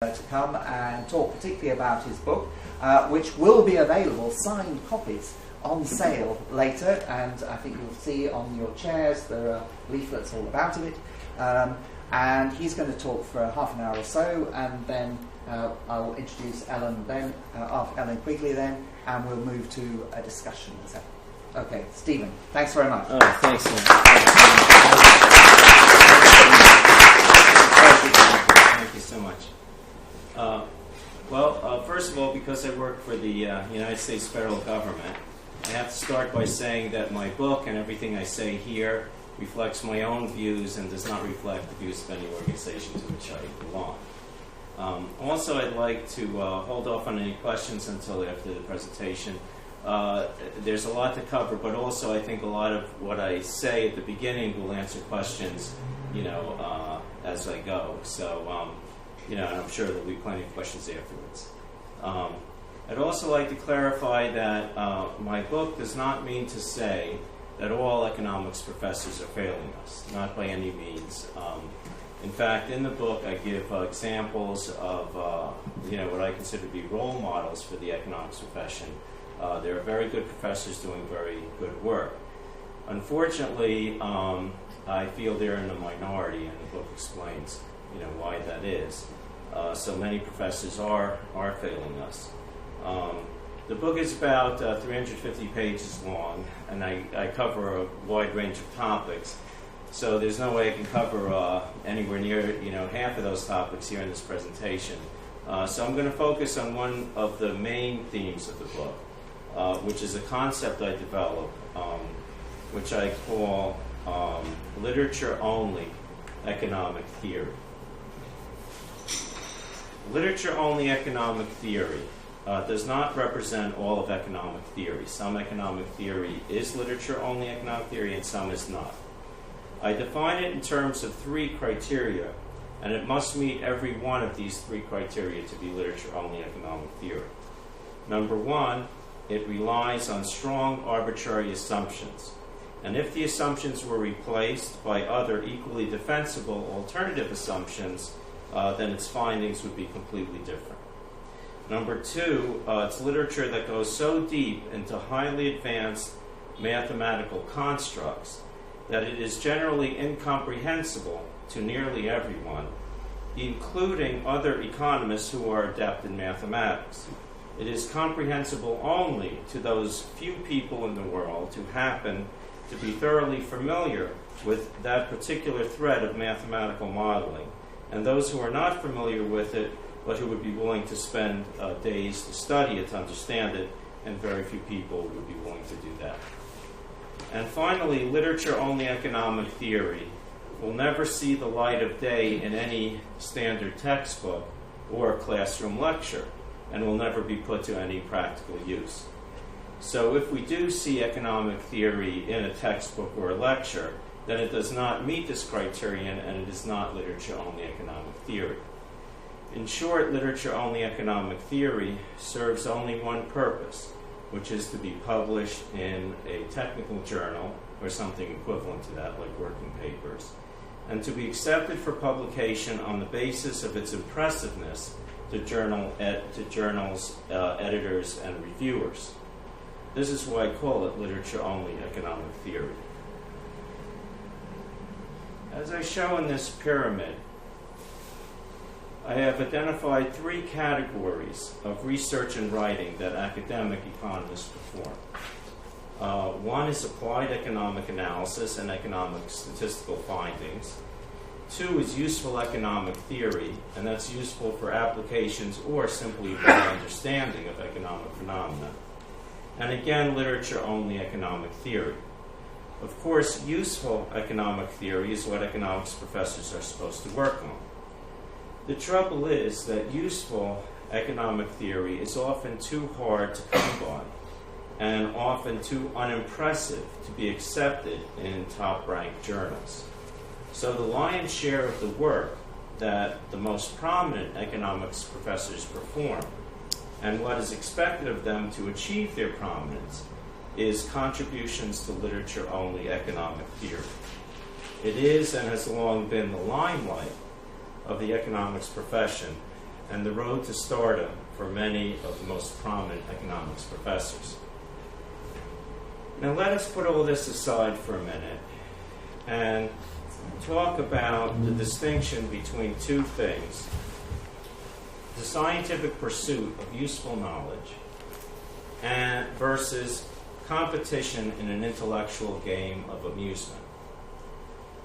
to come and talk particularly about his book, which will be available, signed copies, on sale later, and I think you'll see on your chairs there are leaflets all about it. And he's going to talk for half an hour or so, and then I'll introduce Ellen then, Ellen Quigley then, and we'll move to a discussion. So, okay, Stephen, thanks very much. Oh, thanks. Thank you so much. First of all, because I work for the United States federal government, I have to start by saying that my book and everything I say here reflects my own views and does not reflect the views of any organization to which I belong. Also, I'd like to hold off on any questions until after the presentation. There's a lot to cover, but also I think a lot of what I say at the beginning will answer questions, as I go. So, and I'm sure there'll be plenty of questions afterwards. I'd also like to clarify that my book does not mean to say that all economics professors are failing us, not by any means. In fact, in the book, I give examples of what I consider to be role models for the economics profession. There are very good professors doing very good work. Unfortunately, I feel they're in the minority, and the book explains why that is. So many professors are failing us. The book is about 350 pages long, and I cover a wide range of topics. So there's no way I can cover anywhere near half of those topics here in this presentation. So I'm going to focus on one of the main themes of the book, which is a concept I developed, which I call literature-only economic theory. Literature-only economic theory does not represent all of economic theory. Some economic theory is literature-only economic theory, and some is not. I define it in terms of three criteria, and it must meet every one of these three criteria to be literature-only economic theory. Number one, it relies on strong arbitrary assumptions. And if the assumptions were replaced by other equally defensible alternative assumptions, then its findings would be completely different. Number two, it's literature that goes so deep into highly advanced mathematical constructs that it is generally incomprehensible to nearly everyone, including other economists who are adept in mathematics. It is comprehensible only to those few people in the world who happen to be thoroughly familiar with that particular thread of mathematical modeling, and those who are not familiar with it, but who would be willing to spend days to study it, to understand it, and very few people would be willing to do that. And finally, literature-only economic theory will never see the light of day in any standard textbook or classroom lecture, and will never be put to any practical use. So if we do see economic theory in a textbook or a lecture, then it does not meet this criterion, and it is not literature-only economic theory. In short, literature-only economic theory serves only one purpose, which is to be published in a technical journal or something equivalent to that, like working papers, and to be accepted for publication on the basis of its impressiveness to journals, editors, and reviewers. This is why I call it literature-only economic theory. As I show in this pyramid, I have identified three categories of research and writing that academic economists perform. One is applied economic analysis and economic statistical findings. Two is useful economic theory, and that's useful for applications or simply for understanding of economic phenomena. And again, literature-only economic theory. Of course, useful economic theory is what economics professors are supposed to work on. The trouble is that useful economic theory is often too hard to come by and often too unimpressive to be accepted in top-ranked journals. So the lion's share of the work that the most prominent economics professors perform, and what is expected of them to achieve their prominence, is contributions to literature-only economic theory. It is and has long been the limelight of the economics profession, and the road to stardom for many of the most prominent economics professors. Now let us put all this aside for a minute and talk about the distinction between two things: the scientific pursuit of useful knowledge and versus competition in an intellectual game of amusement.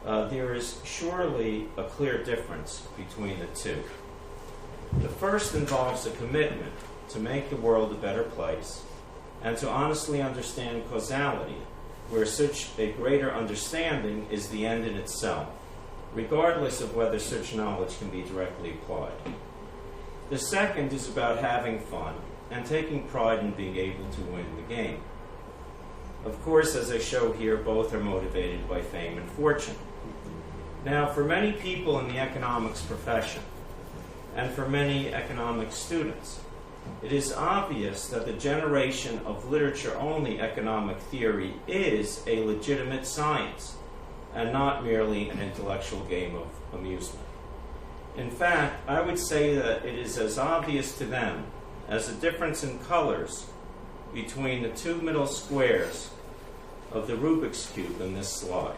There is surely a clear difference between the two. The first involves a commitment to make the world a better place and to honestly understand causality, where such a greater understanding is the end in itself, regardless of whether such knowledge can be directly applied. The second is about having fun and taking pride in being able to win the game. Of course, as I show here, both are motivated by fame and fortune. Now, for many people in the economics profession, and for many economics students, it is obvious that the generation of literature-only economic theory is a legitimate science, and not merely an intellectual game of amusement. In fact, I would say that it is as obvious to them as the difference in colors between the two middle squares of the Rubik's Cube in this slide.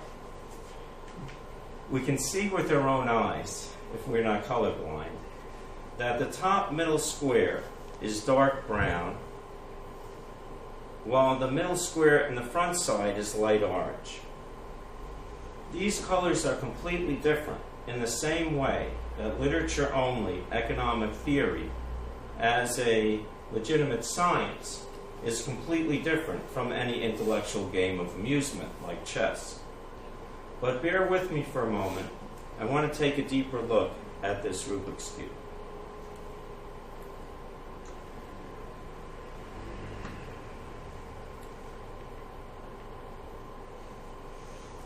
We can see with our own eyes, if we're not colorblind, that the top middle square is dark brown, while the middle square in the front side is light orange. These colors are completely different in the same way that literature-only economic theory as a legitimate science is completely different from any intellectual game of amusement like chess. But bear with me for a moment. I want to take a deeper look at this Rubik's Cube.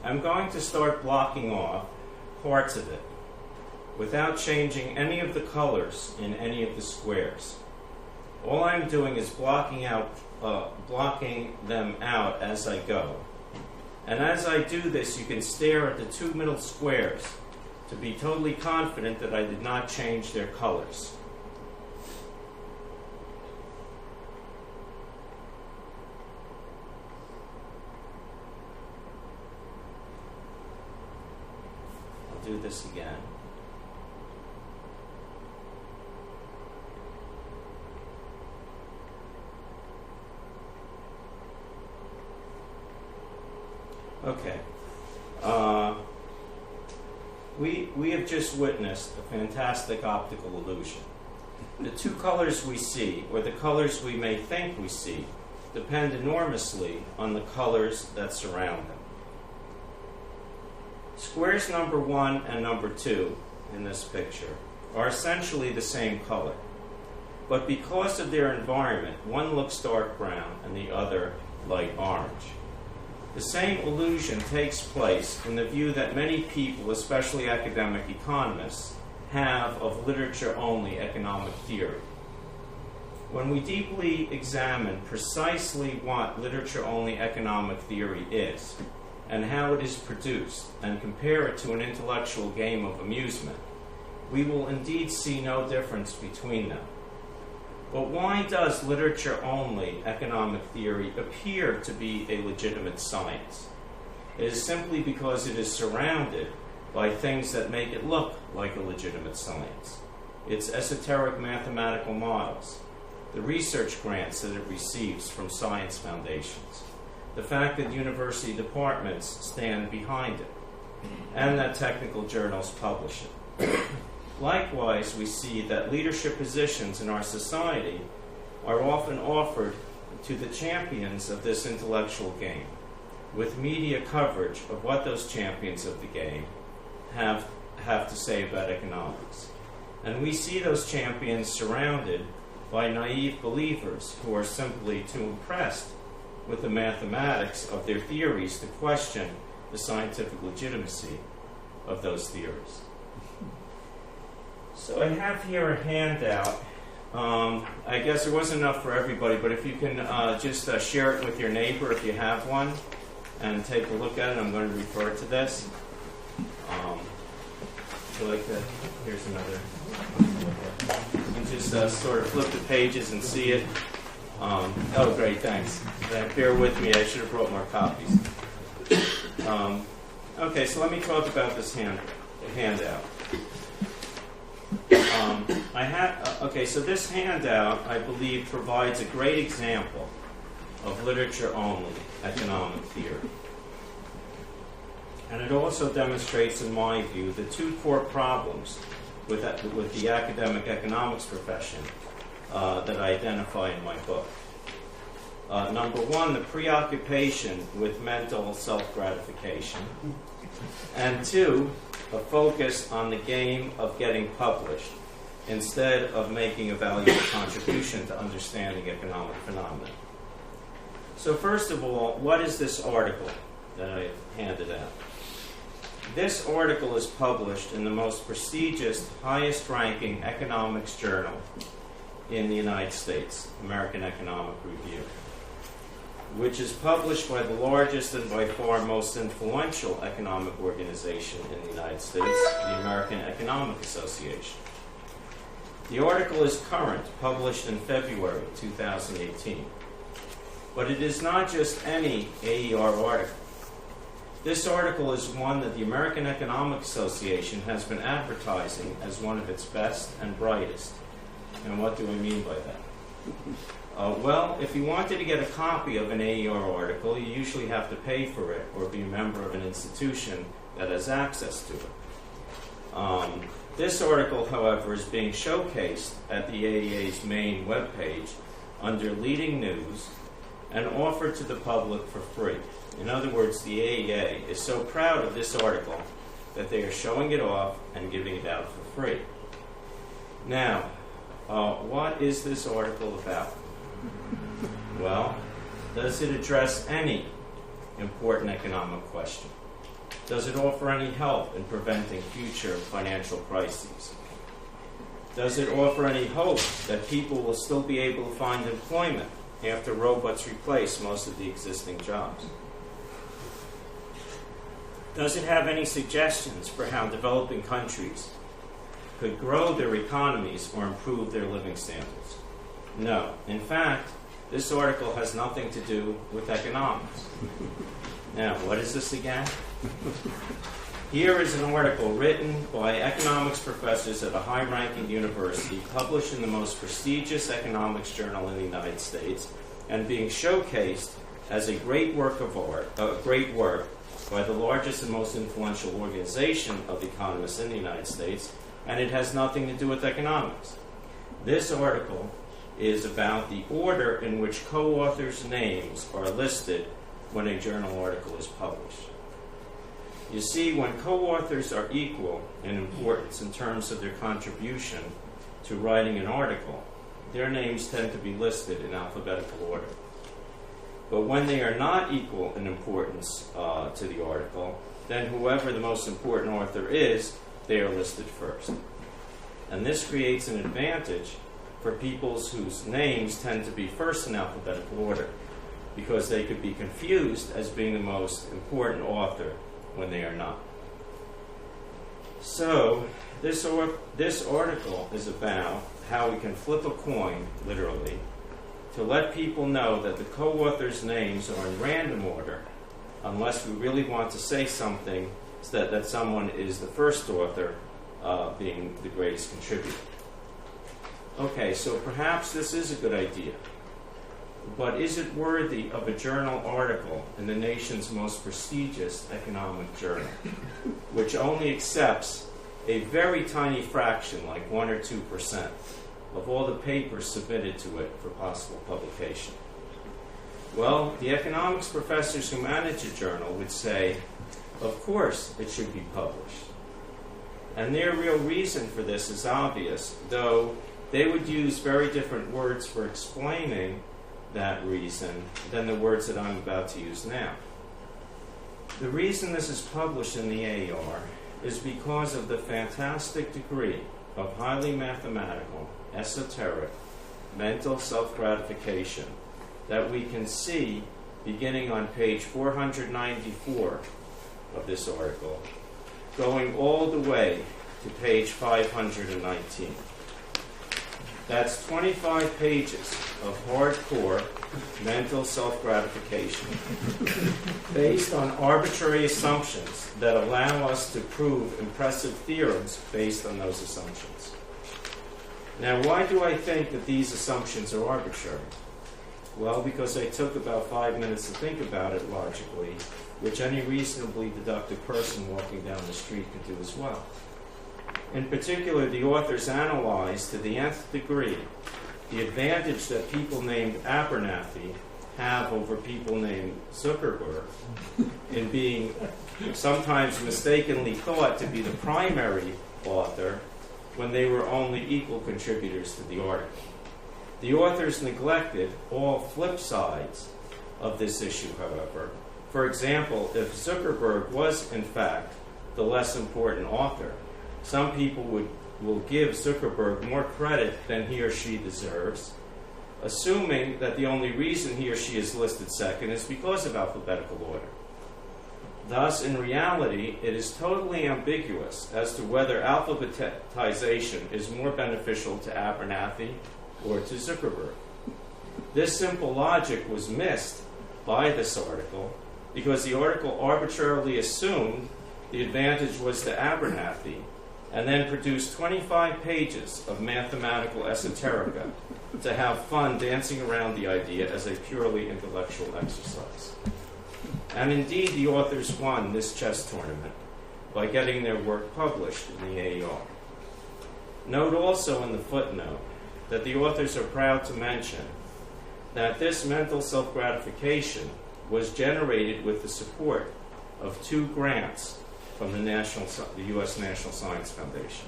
I'm going to start blocking off parts of it without changing any of the colors in any of the squares. All I'm doing is blocking them out as I go. And as I do this, you can stare at the two middle squares to be totally confident that I did not change their colors. I'll do this again. Okay. We have just witnessed a fantastic optical illusion. The two colors we see, or the colors we may think we see, depend enormously on the colors that surround them. Squares number 1 and number 2 in this picture are essentially the same color. But because of their environment, one looks dark brown and the other light orange. The same illusion takes place in the view that many people, especially academic economists, have of literature-only economic theory. When we deeply examine precisely what literature-only economic theory is and how it is produced and compare it to an intellectual game of amusement, we will indeed see no difference between them. But why does literature-only economic theory appear to be a legitimate science? It is simply because it is surrounded by things that make it look like a legitimate science. Its esoteric mathematical models, the research grants that it receives from science foundations, the fact that university departments stand behind it, and that technical journals publish it. Likewise, we see that leadership positions in our society are often offered to the champions of this intellectual game, with media coverage of what those champions of the game have to say about economics. And we see those champions surrounded by naive believers who are simply too impressed with the mathematics of their theories to question the scientific legitimacy of those theories. So I have here a handout. I guess there wasn't enough for everybody, but if you can just share it with your neighbor if you have one and take a look at it. I'm going to refer to this. Here's another. just sort of flip the pages and see it. Oh, great, thanks. Bear with me, I should have brought more copies. Okay, so let me talk about this handout. So this handout, I believe, provides a great example of literature-only economic theory. And it also demonstrates, in my view, the two core problems with the academic economics profession that I identify in my book. Number one, the preoccupation with mental self-gratification. And two, a focus on the game of getting published instead of making a valuable contribution to understanding economic phenomena. So first of all, what is this article that I handed out? This article is published in the most prestigious, highest-ranking economics journal in the United States, American Economic Review, which is published by the largest and by far most influential economic organization in the United States, the American Economic Association. The article is current, published in February 2018. But it is not just any AER article. This article is one that the American Economic Association has been advertising as one of its best and brightest. And what do I mean by that? Well, if you wanted to get a copy of an AER article, you usually have to pay for it or be a member of an institution that has access to it. This article, however, is being showcased at the AEA's main webpage under Leading News and offered to the public for free. In other words, the AEA is so proud of this article that they are showing it off and giving it out for free. Now, what is this article about? Well, does it address any important economic question? Does it offer any help in preventing future financial crises? Does it offer any hope that people will still be able to find employment after robots replace most of the existing jobs? Does it have any suggestions for how developing countries could grow their economies or improve their living standards? No. In fact, this article has nothing to do with economics. Now, what is this again? Here is an article written by economics professors at a high-ranking university, published in the most prestigious economics journal in the United States, and being showcased as a great work of art, great work by the largest and most influential organization of economists in the United States, and it has nothing to do with economics. This article is about the order in which co-authors' names are listed when a journal article is published. You see, when co-authors are equal in importance in terms of their contribution to writing an article, their names tend to be listed in alphabetical order. But when they are not equal in importance to the article, then whoever the most important author is, they are listed first. And this creates an advantage for people whose names tend to be first in alphabetical order, because they could be confused as being the most important author when they are not. So, this article is about how we can flip a coin, literally, to let people know that the co-authors' names are in random order, unless we really want to say something that someone is the first author, being the greatest contributor. Okay, so perhaps this is a good idea. But is it worthy of a journal article in the nation's most prestigious economic journal, which only accepts a very tiny fraction, like 1 or 2%, of all the papers submitted to it for possible publication? Well, the economics professors who manage a journal would say, of course it should be published. And their real reason for this is obvious, though they would use very different words for explaining that reason than the words that I'm about to use now. The reason this is published in the AER is because of the fantastic degree of highly mathematical, esoteric, mental self-gratification that we can see beginning on page 494 of this article, going all the way to page 519. That's 25 pages of hardcore mental self-gratification based on arbitrary assumptions that allow us to prove impressive theorems based on those assumptions. Now, why do I think that these assumptions are arbitrary? Well, because I took about 5 minutes to think about it logically, which any reasonably deductive person walking down the street could do as well. In particular, the authors analyzed to the nth degree the advantage that people named Abernathy have over people named Zuckerberg in being sometimes mistakenly thought to be the primary author when they were only equal contributors to the article. The authors neglected all flip sides of this issue, however. For example, if Zuckerberg was, in fact, the less important author, some people will give Zuckerberg more credit than he or she deserves, assuming that the only reason he or she is listed second is because of alphabetical order. Thus, in reality, it is totally ambiguous as to whether alphabetization is more beneficial to Abernathy or to Zuckerberg. This simple logic was missed by this article because the article arbitrarily assumed the advantage was to Abernathy and then produced 25 pages of mathematical esoterica to have fun dancing around the idea as a purely intellectual exercise. And indeed, the authors won this chess tournament by getting their work published in the AER. Note also in the footnote that the authors are proud to mention that this mental self-gratification was generated with the support of 2 grants from the U.S. National Science Foundation.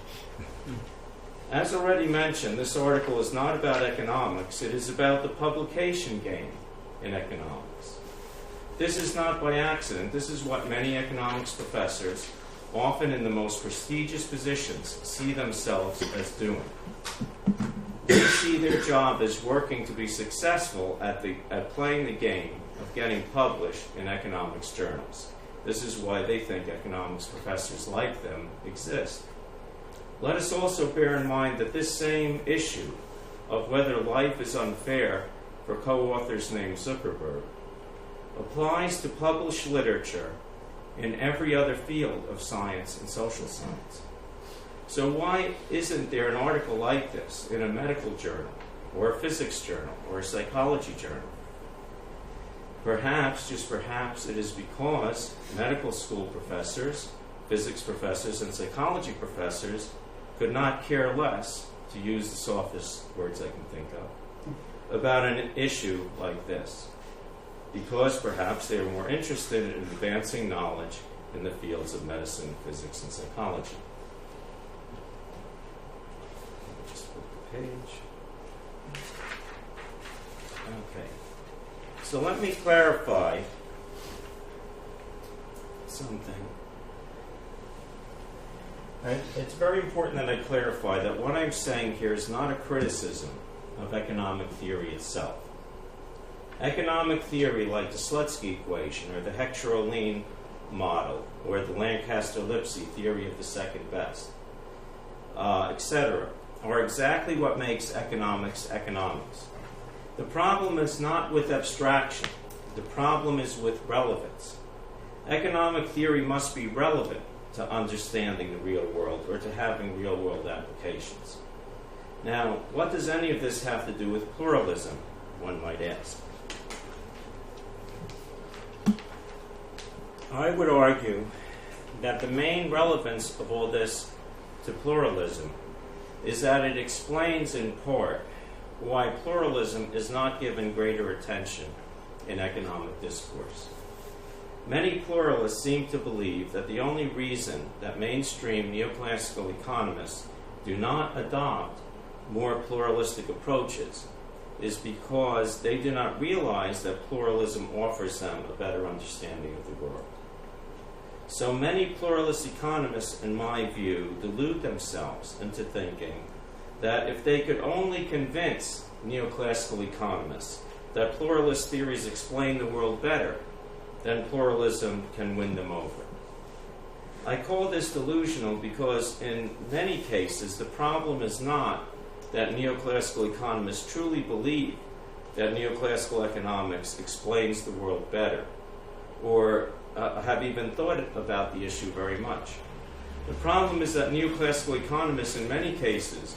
As already mentioned, this article is not about economics. It is about the publication game in economics. This is not by accident. This is what many economics professors, often in the most prestigious positions, see themselves as doing. They see their job as working to be successful at playing the game of getting published in economics journals. This is why they think economics professors like them exist. Let us also bear in mind that this same issue of whether life is unfair for co-authors named Zuckerberg applies to published literature in every other field of science and social science. So why isn't there an article like this in a medical journal, or a physics journal, or a psychology journal? Perhaps, just perhaps, it is because medical school professors, physics professors, and psychology professors could not care less, to use the softest words I can think of, about an issue like this. Because perhaps they are more interested in advancing knowledge in the fields of medicine, physics, and psychology. Just flip the page. Okay. So let me clarify something. It's very important that I clarify that what I'm saying here is not a criticism of economic theory itself. Economic theory, like the Slutsky equation, or the Hector-Ohlin model, or the Lancaster-Lipsey theory of the second best, etc., are exactly what makes economics economics. The problem is not with abstraction. The problem is with relevance. Economic theory must be relevant to understanding the real world or to having real-world applications. Now, what does any of this have to do with pluralism, one might ask? I would argue that the main relevance of all this to pluralism is that it explains in part why pluralism is not given greater attention in economic discourse. Many pluralists seem to believe that the only reason that mainstream neoclassical economists do not adopt more pluralistic approaches is because they do not realize that pluralism offers them a better understanding of the world. So many pluralist economists, in my view, delude themselves into thinking that if they could only convince neoclassical economists that pluralist theories explain the world better, then pluralism can win them over. I call this delusional because in many cases the problem is not that neoclassical economists truly believe that neoclassical economics explains the world better, or have even thought about the issue very much. The problem is that neoclassical economists in many cases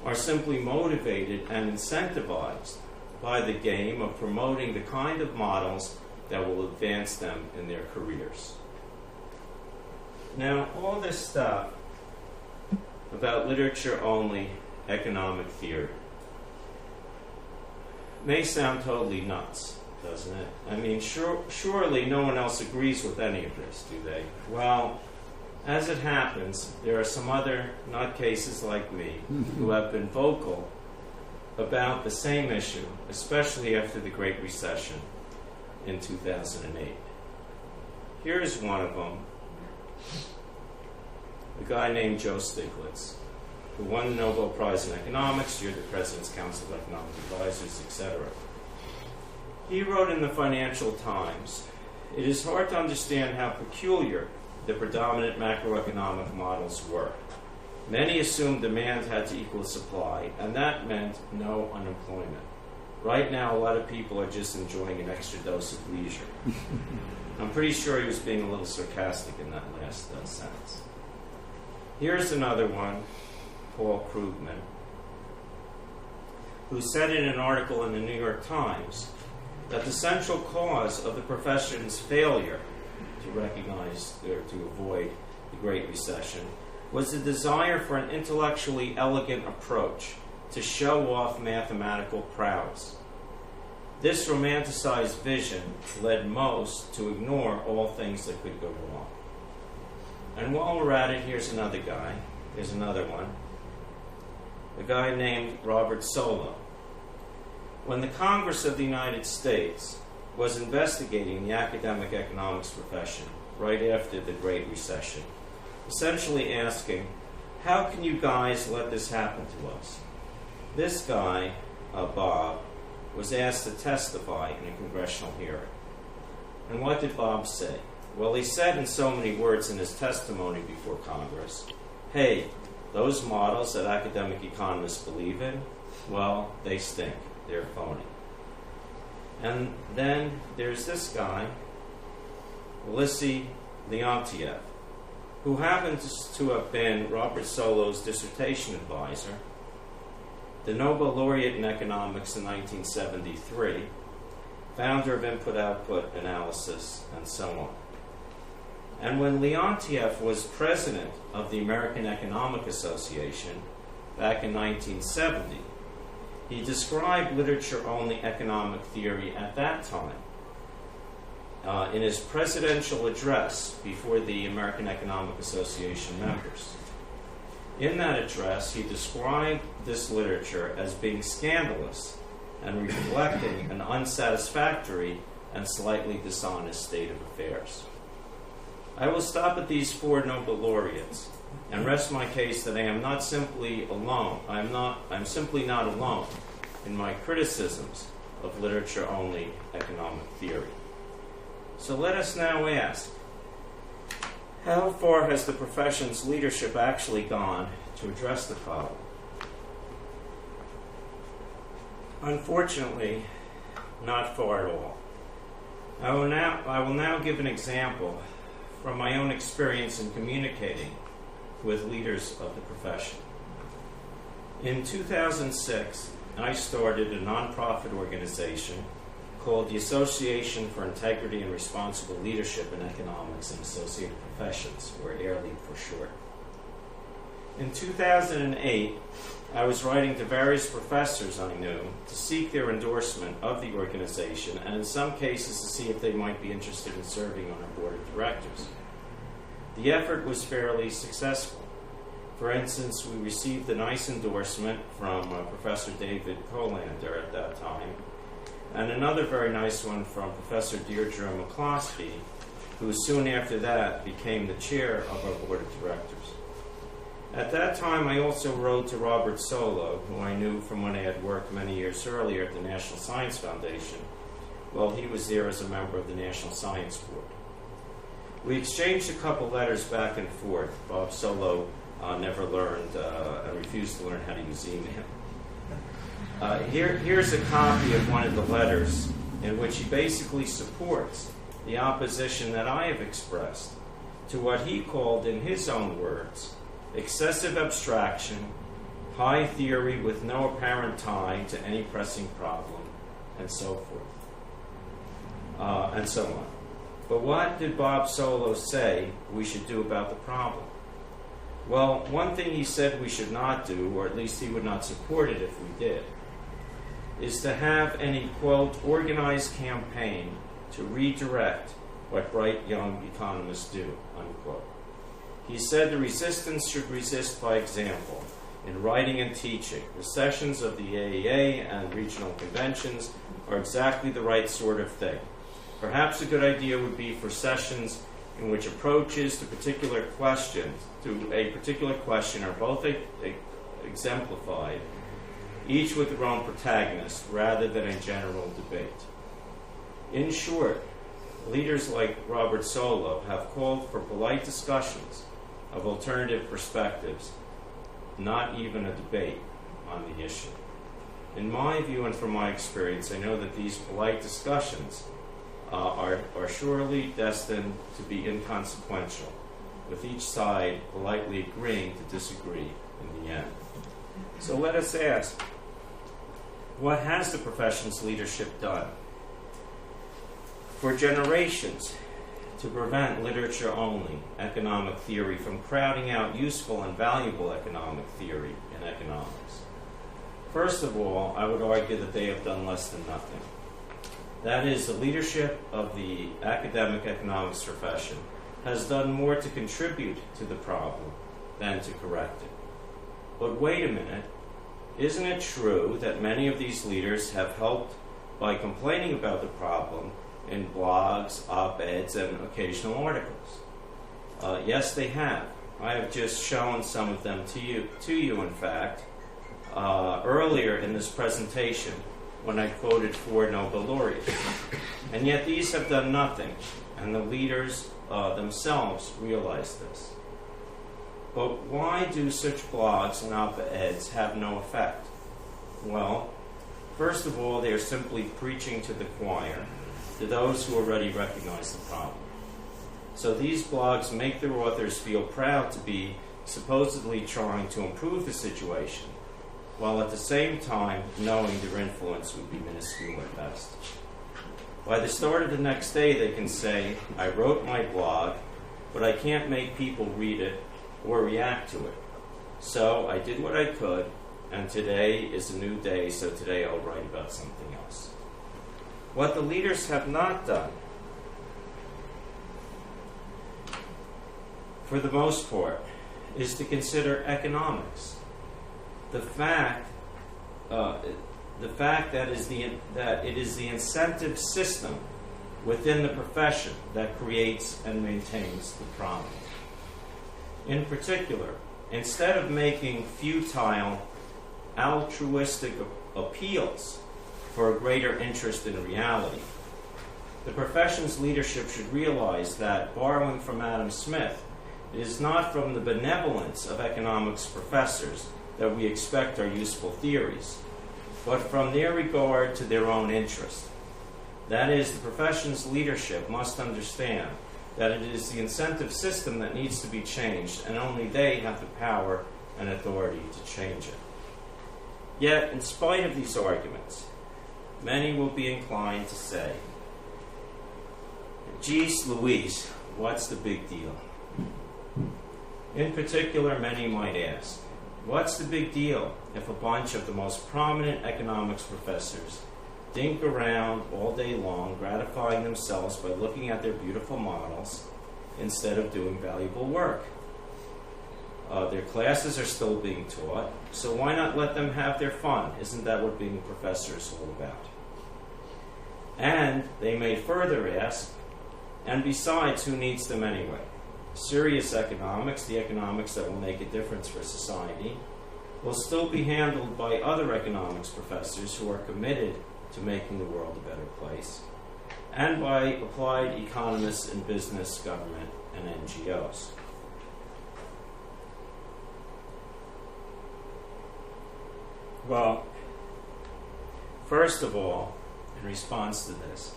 are simply motivated and incentivized by the game of promoting the kind of models that will advance them in their careers. Now, all this stuff about literature-only economic theory may sound totally nuts, doesn't it? I mean, surely no one else agrees with any of this, do they? Well, as it happens, there are some other nutcases like me who have been vocal about the same issue, especially after the Great Recession in 2008. Here's one of them, a guy named Joe Stiglitz, who won the Nobel Prize in Economics, you're the President's Council of Economic Advisors, etc. He wrote in the Financial Times, "It is hard to understand how peculiar the predominant macroeconomic models were. Many assumed demand had to equal supply, and that meant no unemployment. Right now, a lot of people are just enjoying an extra dose of leisure." I'm pretty sure he was being a little sarcastic in that last sentence. Here's another one, Paul Krugman, who said in an article in the New York Times that the central cause of the profession's failure to recognize or to avoid the Great Recession was the desire for an intellectually elegant approach to show off mathematical prowess. This romanticized vision led most to ignore all things that could go wrong. And while we're at it, here's another guy. Here's another one. A guy named Robert Solow. When the Congress of the United States was investigating the academic economics profession right after the Great Recession, essentially asking, how can you guys let this happen to us? This guy, Bob, was asked to testify in a congressional hearing. And what did Bob say? Well, he said in so many words in his testimony before Congress, hey, those models that academic economists believe in, well, they stink. They're phony. And then there's this guy, Alexei Leontiev, who happens to have been Robert Solow's dissertation advisor, the Nobel laureate in economics in 1973, founder of input-output analysis, and so on. And when Leontiev was president of the American Economic Association back in 1970, he described literature-only economic theory at that time in his presidential address before the American Economic Association members. In that address, he described this literature as being scandalous and reflecting an unsatisfactory and slightly dishonest state of affairs. I will stop at these four Nobel laureates and rest my case that I am not simply alone. I'm simply not alone in my criticisms of literature-only economic theory. So let us now ask, how far has the profession's leadership actually gone to address the problem? Unfortunately, not far at all. I will now give an example from my own experience in communicating with leaders of the profession. In 2006, I started a nonprofit organization called the Association for Integrity and Responsible Leadership in Economics and Associated Professions, or AIRLEAD for short. In 2008, I was writing to various professors I knew to seek their endorsement of the organization, and in some cases to see if they might be interested in serving on our board of directors. The effort was fairly successful. For instance, we received a nice endorsement from Professor David Colander at that time, and another very nice one from Professor Deirdre McCloskey, who soon after that became the chair of our board of directors. At that time, I also wrote to Robert Solow, who I knew from when I had worked many years earlier at the National Science Foundation, while he was there as a member of the National Science Board. We exchanged a couple letters back and forth. Bob Solow never learned and refused to learn how to use email. Here's a copy of one of the letters in which he basically supports the opposition that I have expressed to what he called, in his own words, excessive abstraction, high theory with no apparent tie to any pressing problem, and so forth, and so on. But what did Bob Solow say we should do about the problem? Well, one thing he said we should not do, or at least he would not support it if we did, is to have any, quote, organized campaign to redirect what bright young economists do, unquote. He said the resistance should resist by example in writing and teaching. The sessions of the AEA and regional conventions are exactly the right sort of thing. Perhaps a good idea would be for sessions in which approaches to a particular question are both exemplified, each with their own protagonist, rather than a general debate. In short, leaders like Robert Solow have called for polite discussions of alternative perspectives, not even a debate on the issue. In my view and from my experience, I know that these polite discussions are surely destined to be inconsequential, with each side politely agreeing to disagree in the end. So let us ask, what has the profession's leadership done for generations to prevent literature-only economic theory from crowding out useful and valuable economic theory in economics? First of all, I would argue that they have done less than nothing. That is, the leadership of the academic economics profession has done more to contribute to the problem than to correct it. But wait a minute, isn't it true that many of these leaders have helped by complaining about the problem in blogs, op-eds, and occasional articles? Yes, they have. I have just shown some of them to you, in fact, earlier in this presentation when I quoted 4 Nobel laureates. And yet these have done nothing, and the leaders themselves realize this. But why do such blogs and op-eds have no effect? Well, first of all, they are simply preaching to the choir, to those who already recognize the problem. So these blogs make their authors feel proud to be supposedly trying to improve the situation, while at the same time knowing their influence would be minuscule at best. By the start of the next day, they can say, I wrote my blog, but I can't make people read it or react to it. So I did what I could, and today is a new day, so today I'll write about something else. What the leaders have not done, for the most part, is to consider economics. The fact that it is the incentive system within the profession that creates and maintains the problem. In particular, instead of making futile, altruistic appeals for a greater interest in reality, the profession's leadership should realize that, borrowing from Adam Smith, it is not from the benevolence of economics professors that we expect our useful theories, but from their regard to their own interest. That is, the profession's leadership must understand that it is the incentive system that needs to be changed, and only they have the power and authority to change it. Yet, in spite of these arguments, many will be inclined to say, geez Louise, what's the big deal? In particular, many might ask, what's the big deal if a bunch of the most prominent economics professors dink around all day long, gratifying themselves by looking at their beautiful models instead of doing valuable work? Their classes are still being taught, so why not let them have their fun? Isn't that what being a professor is all about? And they may further ask, and besides, who needs them anyway? Serious economics, the economics that will make a difference for society, will still be handled by other economics professors who are committed to making the world a better place, and by applied economists in business, government, and NGOs. Well, First of all, in response to this,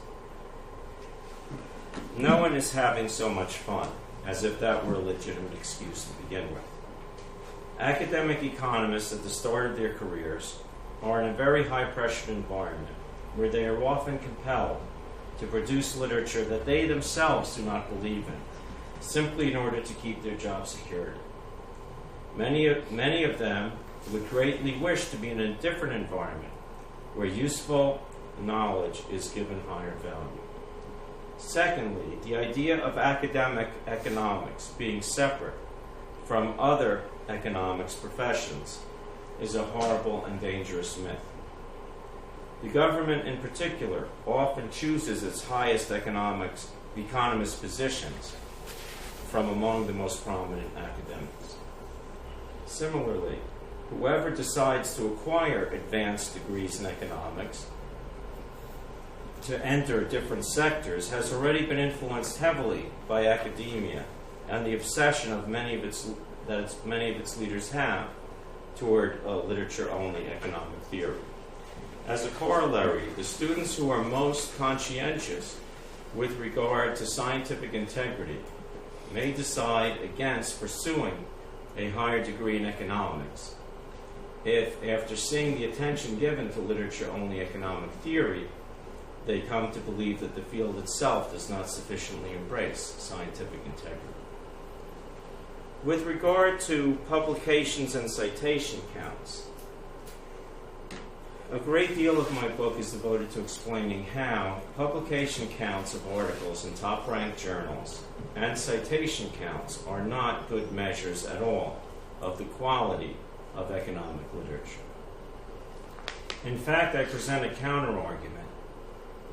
no one is having so much fun, as if that were a legitimate excuse to begin with. Academic economists at the start of their careers are in a very high-pressure environment where they are often compelled to produce literature that they themselves do not believe in, simply in order to keep their job security. Many of them would greatly wish to be in a different environment where useful knowledge is given higher value. Secondly, the idea of academic economics being separate from other economics professions is a horrible and dangerous myth. The government in particular often chooses its highest economist positions from among the most prominent academics. Similarly, whoever decides to acquire advanced degrees in economics to enter different sectors has already been influenced heavily by academia and the obsession of many of its leaders have toward literature-only economic theory. As a corollary, the students who are most conscientious with regard to scientific integrity may decide against pursuing a higher degree in economics if, after seeing the attention given to literature-only economic theory, they come to believe that the field itself does not sufficiently embrace scientific integrity. With regard to publications and citation counts, a great deal of my book is devoted to explaining how publication counts of articles in top-ranked journals and citation counts are not good measures at all of the quality of economic literature. In fact, I present a counter-argument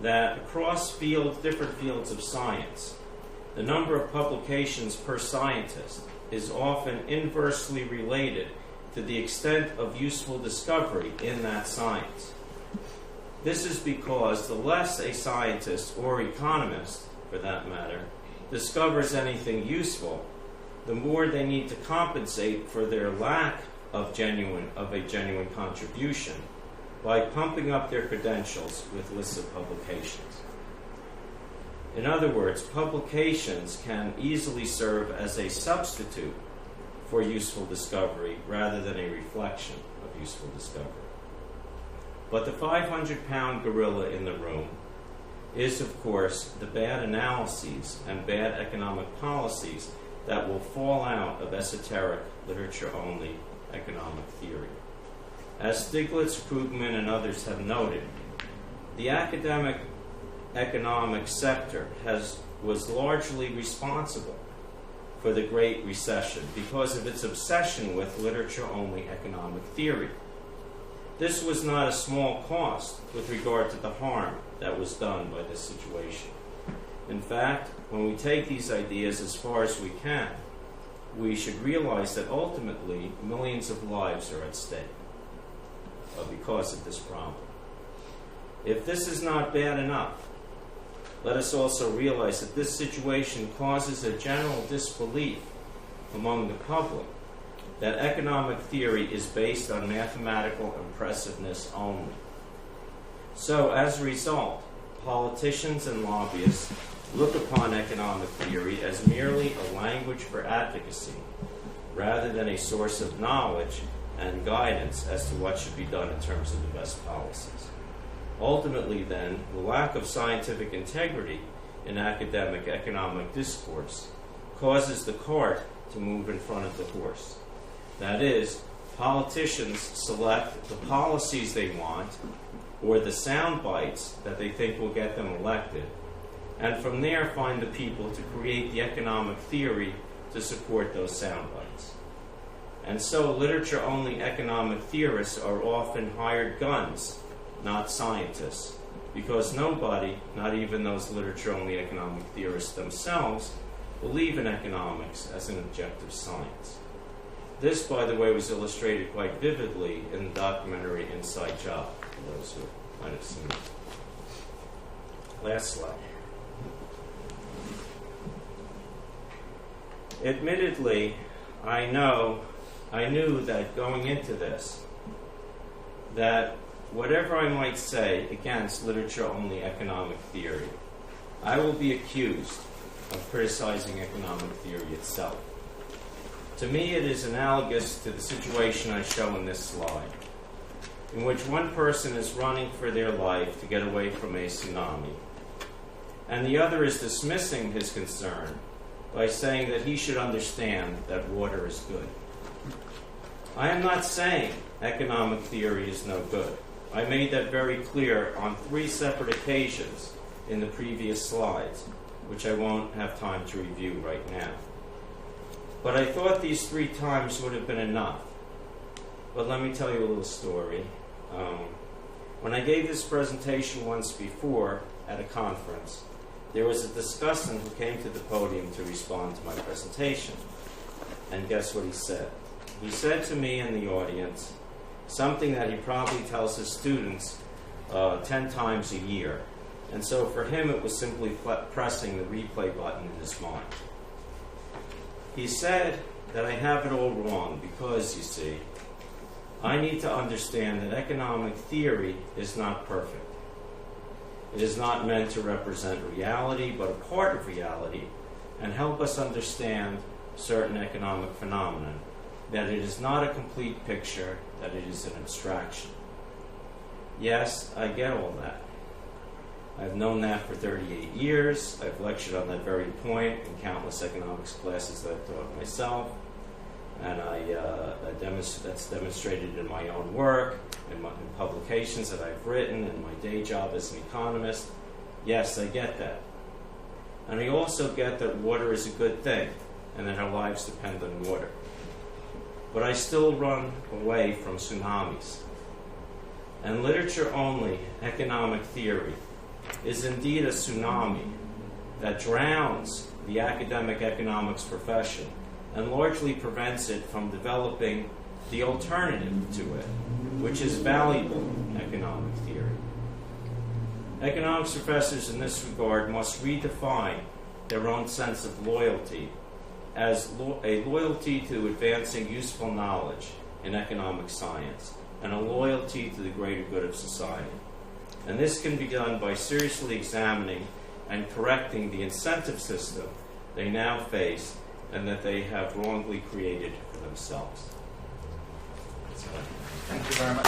that across different fields of science, the number of publications per scientist is often inversely related to the extent of useful discovery in that science. This is because the less a scientist or economist, for that matter, discovers anything useful, the more they need to compensate for their lack of a genuine contribution by pumping up their credentials with lists of publications. In other words, publications can easily serve as a substitute for useful discovery rather than a reflection of useful discovery. But the 500-pound gorilla in the room is, of course, the bad analyses and bad economic policies that will fall out of esoteric literature-only economic theory. As Stiglitz, Krugman, and others have noted, the academic economic sector was largely responsible for the Great Recession because of its obsession with literature-only economic theory. This was not a small cost with regard to the harm that was done by this situation. In fact, when we take these ideas as far as we can, we should realize that ultimately millions of lives are at stake because of this problem. If this is not bad enough, let us also realize that this situation causes a general disbelief among the public that economic theory is based on mathematical impressiveness only. So, as a result, politicians and lobbyists look upon economic theory as merely a language for advocacy, rather than a source of knowledge and guidance as to what should be done in terms of the best policies. Ultimately, then, the lack of scientific integrity in academic economic discourse causes the cart to move in front of the horse. That is, politicians select the policies they want or the sound bites that they think will get them elected, and from there find the people to create the economic theory to support those sound bites. And so literature-only economic theorists are often hired guns, not scientists, because nobody, not even those literature-only economic theorists themselves, believe in economics as an objective science. This, by the way, was illustrated quite vividly in the documentary Inside Job, for those who might have seen it. Last slide. Admittedly, I knew that going into this, that whatever I might say against literature-only economic theory, I will be accused of criticizing economic theory itself. To me, it is analogous to the situation I show in this slide, in which one person is running for their life to get away from a tsunami, and the other is dismissing his concern by saying that he should understand that water is good. I am not saying economic theory is no good. I made that very clear on 3 separate occasions in the previous slides, which I won't have time to review right now. But I thought these 3 times would have been enough. But let me tell you a little story. When I gave this presentation once before at a conference, there was a discussant who came to the podium to respond to my presentation. And guess what he said? He said to me in the audience something that he probably tells his students 10 times a year. And so for him, it was simply pressing the replay button in his mind. He said that I have it all wrong because, you see, I need to understand that economic theory is not perfect. It is not meant to represent reality, but a part of reality, and help us understand certain economic phenomena, that it is not a complete picture, that it is an abstraction. Yes, I get all that. I've known that for 38 years. I've lectured on that very point in countless economics classes that I've taught myself. And that's demonstrated in my own work, in publications that I've written, in my day job as an economist. Yes, I get that. And I also get that water is a good thing, and that our lives depend on water. But I still run away from tsunamis. And literature-only economic theory is indeed a tsunami that drowns the academic economics profession and largely prevents it from developing the alternative to it, which is valuable economic theory. Economics professors in this regard must redefine their own sense of loyalty as a loyalty to advancing useful knowledge in economic science and a loyalty to the greater good of society. And this can be done by seriously examining and correcting the incentive system they now face and that they have wrongly created for themselves. Thank you very much.